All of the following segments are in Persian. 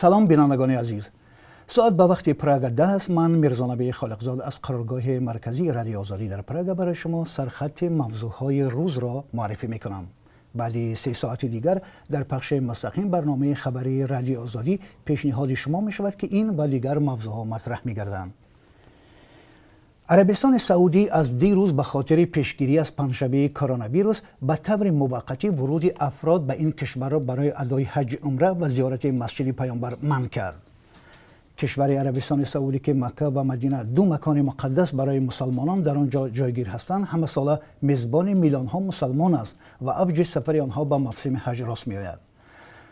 سلام بینندگان عزیز. ساعت به وقت پراگ 10 است. من میرزا خالقزاد از قرارگاه مرکزی رادیو آزادی در پراگ برای شما سرخط موضوعهای روز را معرفی میکنم. بعد 3 ساعت دیگر در پخش مستقیم برنامه خبری رادیو آزادی پیشنهاد شما می شود که این و دیگر موضوعها مطرح می گردند. عربستان سعودی از دیروز به خاطر پیشگیری از پنجشنبه کرونا ویروس به طور موقتی ورود افراد به این کشور را برای ادای حج عمره و زیارت مسجد پیامبر منع کرد. کشور عربستان سعودی که مکه و مدینه دو مکان مقدس برای مسلمانان در آنجا جایگیر هستند، همه ساله میزبان میلیون ها مسلمان است و اوج سفر آنها به موسم حج راست میآید.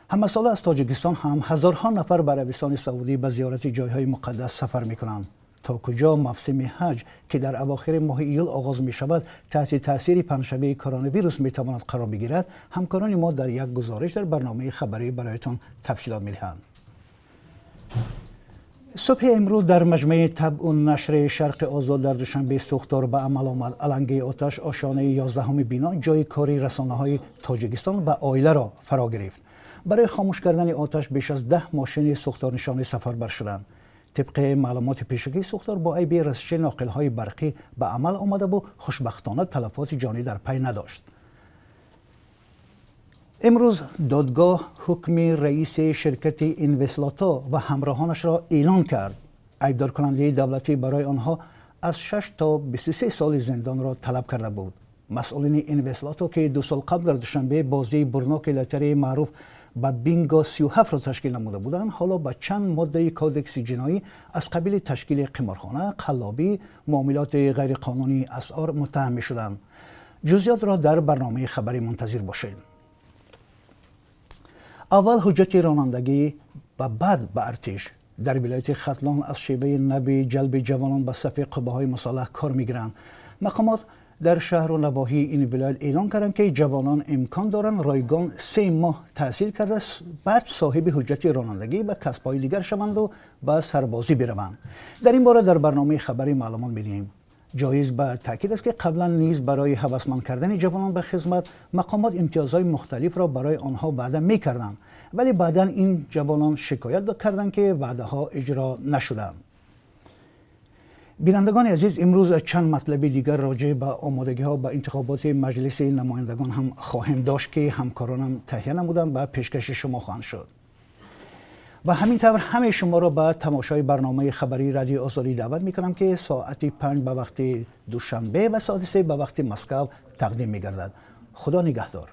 همه ساله از تاجیکستان هم هزارها نفر به عربستان سعودی به زیارت جایهای مقدس سفر میکنند. تا کجا موسم حج که در اواخر ماه ایول آغاز می شود تحت تاثیر پنجشنبه کرونا ویروس می تواند قرار بگیرد، همکاران ما در یک گزارش در برنامه خبری برایتان تفصیلات می دهند. صبح امروز در مجمع طبع و نشر شرق آزاد در دوشنبه سوختار به عمل آمد. علنگه آتش آشیانه 11 بینا جای کاری رسانه‌های تاجیکستان و عائله را فرا گرفت. برای خاموش کردن آتش بیش از 10 ماشین سوختار نشانی سفربر شدند. طبق معلومات پیشگی سوختار با عیب رسش ناقل‌های برقی به عمل آمده و خوشبختانه تلفات جانی در پی نداشت. امروز دادگاه حکم رئیس شرکت اینوستلاتا و همراهانش را اعلان کرد. عیبدار کننده دولتی برای آنها از 6 تا 23 سال زندان را طلب کرده بود. مسئولین اینوستلاتا که 2 سال قبل در دوشنبه بازی برناک لاتاری معروف با بینگو 37 را تشکیل نموده بودند، حالا با چند ماده کودکس جنایی از قبیل تشکیل قمارخانه، قلابی، معاملات غیرقانونی اسعار متهم می شدند. جزئیات را در برنامه خبری منتظر باشید. اول حجت رانندگی و بعد به ارتش. در ولایت ختلان از شیوه نو جلب جوانان به صف قوه‌های مسلح کار میگیرند. مقامات در شهر و نواحی این ولایت اعلام کردند که جوانان امکان دارند رایگان 3 ماه تحصیل کرده بعد صاحب حجت رانندگی به کسب‌های دیگر شوند و به سربازی بروند. در این باره در برنامه خبری معلومات می‌دهیم. جایز به تاکید است که قبلا نیز برای هوسمند کردن جوانان به خدمت مقامات امتیازهای مختلف را برای آنها وعده می‌کردند، ولی بعدا این جوانان شکایت کردند که وعده‌ها اجرا نشدند. بینندگان عزیز، امروز چند مطلب دیگر راجع به آمادگی‌ها به انتخابات مجلس نمایندگان هم خواهیم داشت که همکارانم تهیه نمودند و پیشکش شما خواهند شد. و همینطور همه شما را به تماشای برنامه خبری رادیو آزادی دعوت می‌کنم که ساعت 5 به وقت دوشنبه و ساعت 3 به وقت مسکو تقدیم می‌گردد. خدا نگهدار.